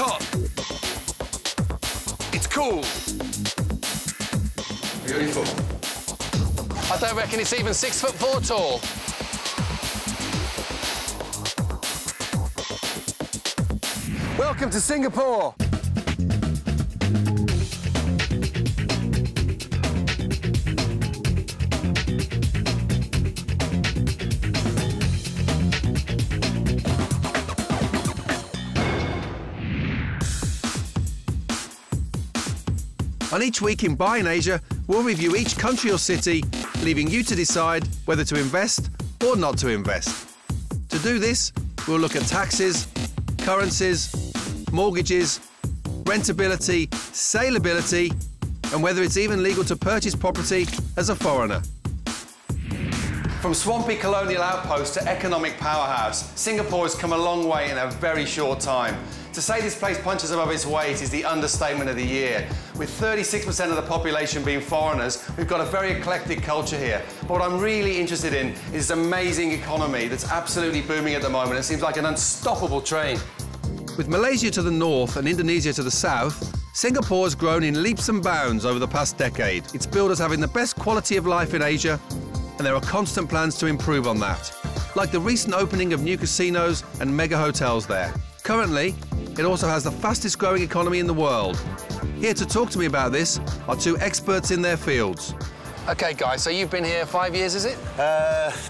hot. It's cool. Beautiful. I don't reckon it's even 6'4" tall. Welcome to Singapore. On each week in Buy in Asia, we'll review each country or city, leaving you to decide whether to invest or not to invest. To do this, we'll look at taxes, currencies, mortgages, rentability, saleability, and whether it's even legal to purchase property as a foreigner. From swampy colonial outpost to economic powerhouse, Singapore has come a long way in a very short time. To say this place punches above its weight is the understatement of the year. With 36% of the population being foreigners, we've got a very eclectic culture here. But what I'm really interested in is this amazing economy that's absolutely booming at the moment. It seems like an unstoppable train. With Malaysia to the north and Indonesia to the south, Singapore has grown in leaps and bounds over the past decade. It's billed as having the best quality of life in Asia, and there are constant plans to improve on that, like the recent opening of new casinos and mega hotels there. Currently, it also has the fastest growing economy in the world. Here to talk to me about this are two experts in their fields. OK, guys, so you've been here 5 years, is it?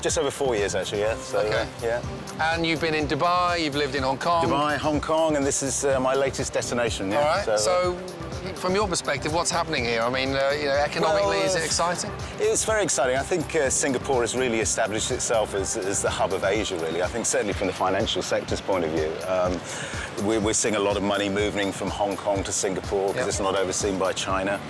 Just over 4 years, actually, yeah. So, OK. Yeah. And you've been in Dubai, you've lived in Hong Kong. Dubai, Hong Kong, and this is my latest destination, yeah. All right, so from your perspective, what's happening here? I mean, you know, economically, is it exciting? It's very exciting. I think Singapore has really established itself as the hub of Asia, really. I think certainly from the financial sector's point of view. We're seeing a lot of money moving from Hong Kong to Singapore because it's not overseen by China.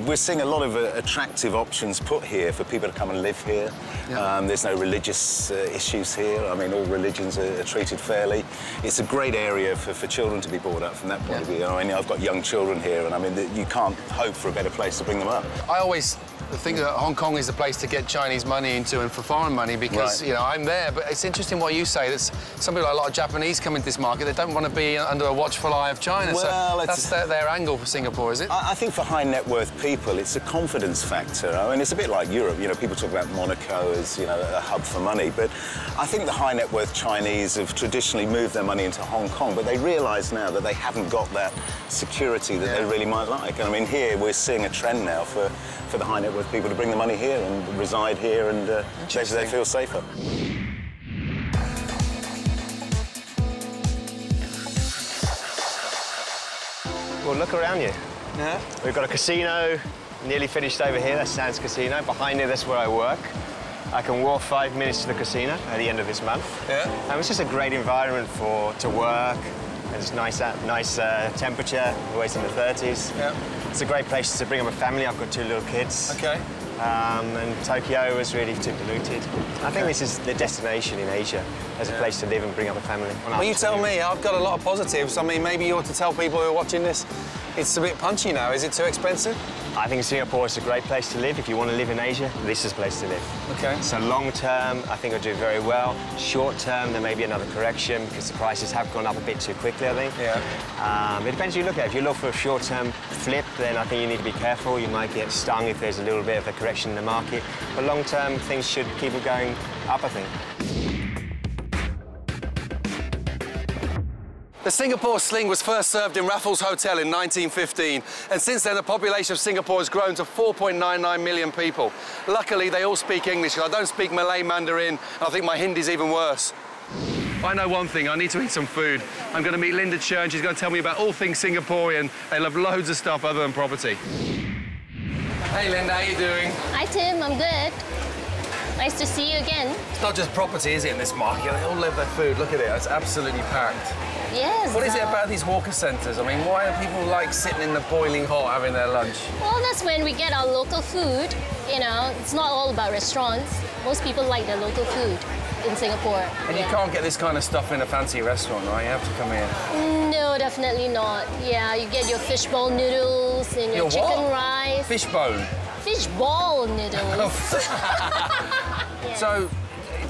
We're seeing a lot of attractive options put here for people to come and live here. There's no religious issues here. I mean, all religions are treated fairly. It's a great area for children to be brought up from that point of view. I mean, I've got young children here, and I mean, you can't hope for a better place to bring them up. I always think that Hong Kong is the place to get Chinese money into and for foreign money because, you know, I'm there. But it's interesting what you say. That's some people, like a lot of Japanese come into this market. They don't want to be under a watchful eye of China. Well, so that's their angle for Singapore, is it? I think for high net worth people, it's a confidence factor. I mean, it's a bit like Europe. You know, people talk about Monaco as, you know, a hub for money. But I think the high net worth Chinese have traditionally moved their money into Hong Kong, but they realise now that they haven't got that security that they really might like. And I mean, here we're seeing a trend now for the high net worth people to bring the money here and reside here, and they feel safer. Well, look around you. Yeah. We've got a casino nearly finished over here. That's Sands Casino. Behind here, that's where I work. I can walk 5 minutes to the casino at the end of this month. Yeah. And it's just a great environment to work. It's nice temperature, always in the 30s. Yeah. It's a great place to bring up a family. I've got 2 little kids. OK. And Tokyo was really too polluted. I think this is the destination in Asia as a place to live and bring up a family. Well, you tell me. I've got a lot of positives. I mean, maybe you ought to tell people who are watching this, it's a bit punchy now. Is it too expensive? I think Singapore is a great place to live. If you want to live in Asia, this is the place to live. OK. So long term, I think it'll do very well. Short term, there may be another correction because the prices have gone up a bit too quickly, I think. Yeah. It depends who you look at. If you look for a short-term flip, then I think you need to be careful. You might get stung if there's a little bit of a correction in the market. But long term, things should keep it going up, I think. The Singapore sling was first served in Raffles Hotel in 1915, and since then the population of Singapore has grown to 4.99 million people. Luckily, they all speak English. I don't speak Malay, Mandarin, and I think my Hindi's even worse. I know one thing, I need to eat some food. I'm going to meet Linda Churn. She's going to tell me about all things Singaporean. They love loads of stuff other than property. Hey, Linda, how you doing? Hi, Tim. I'm good. Nice to see you again. It's not just property, is it, in this market? They all love their food. Look at it. It's absolutely packed. Yes. What is it about these hawker centres? I mean, why do people like sitting in the boiling hot having their lunch? Well, that's when we get our local food. You know, it's not all about restaurants. Most people like their local food in Singapore. And you can't get this kind of stuff in a fancy restaurant, right? You have to come here. No, definitely not. Yeah, you get your fishbowl noodles and your chicken rice. Fishbone? Fishball noodles. So,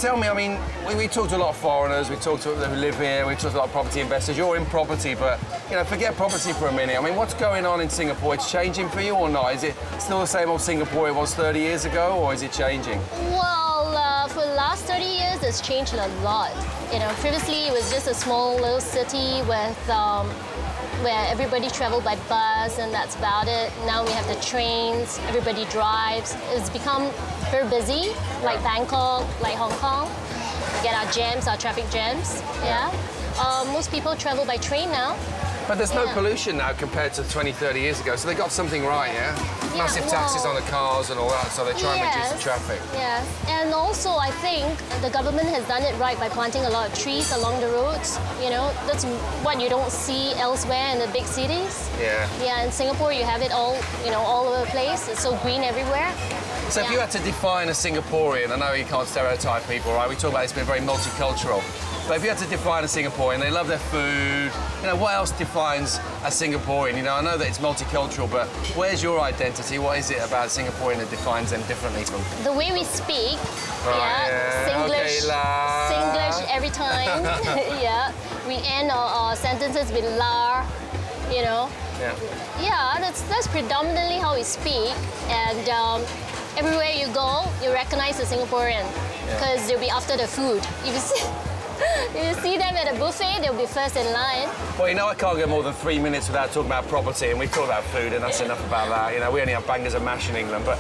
tell me, I mean, we talked to a lot of foreigners, we talked to people who live here, we talked to a lot of property investors. You're in property, but, you know, forget property for a minute. I mean, what's going on in Singapore? It's changing for you or not? Is it still the same old Singapore it was 30 years ago, or is it changing? Well, for the last 30 years, it's changed a lot. You know, previously it was just a small little city with where everybody traveled by bus and that's about it. Now we have the trains, everybody drives. It's become very busy, like Bangkok, like Hong Kong. We get our jams, our traffic jams, yeah. Most people travel by train now. But there's no pollution now compared to 20, 30 years ago, so they got something right, yeah? Massive taxes on the cars and all that, so they try and reduce the traffic. Yes, and also I think the government has done it right by planting a lot of trees along the roads. You know, that's what you don't see elsewhere in the big cities. Yeah. Yeah, in Singapore you have it all, you know, all over the place. It's so green everywhere. So if you had to define a Singaporean, I know you can't stereotype people, right? We talk about it's been very multicultural. But if you had to define a Singaporean, they love their food. You know, what else defines a Singaporean? You know, I know that it's multicultural, but where's your identity? What is it about Singaporean that defines them differently from? The way we speak, yeah. Singlish, Okay, la. Singlish every time. Yeah, we end our sentences with la. You know. Yeah. Yeah, that's predominantly how we speak, and everywhere you go, you recognize a Singaporean because they'll be after the food. If you see them at a buffet, they'll be first in line. Well, you know, I can't go more than 3 minutes without talking about property, and we've talked about food, and that's enough about that. You know, we only have bangers and mash in England, but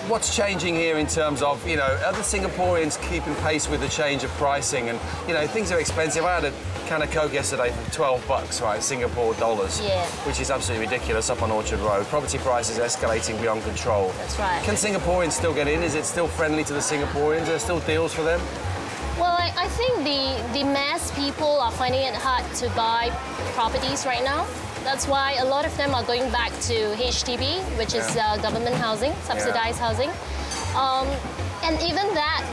what's changing here in terms of, you know, are the Singaporeans keeping pace with the change of pricing? And, you know, things are expensive. I had a can of Coke yesterday for 12 bucks, right, Singapore dollars, which is absolutely ridiculous up on Orchard Road. Property prices escalating beyond control. That's right. Can Singaporeans still get in? Is it still friendly to the Singaporeans? Are there still deals for them? Well, I think the mass people are finding it hard to buy properties right now. That's why a lot of them are going back to HDB, which is government housing, subsidized housing. And even that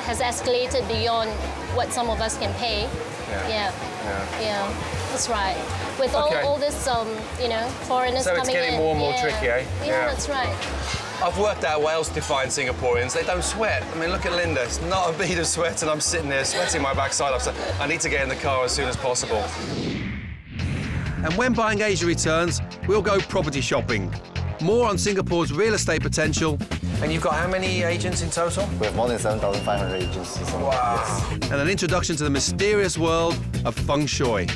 has escalated beyond what some of us can pay. Yeah, that's right. With all this, you know, foreigners coming in. So it's getting more and more tricky, eh? Yeah, that's right. I've worked out what else defines Singaporeans. They don't sweat. I mean, look at Linda. It's not a bead of sweat, and I'm sitting there sweating my backside off. So I need to get in the car as soon as possible. And when buying Asia returns, we'll go property shopping. More on Singapore's real estate potential. And you've got how many agents in total? We have more than 7,500 agents. Wow. And an introduction to the mysterious world of feng shui.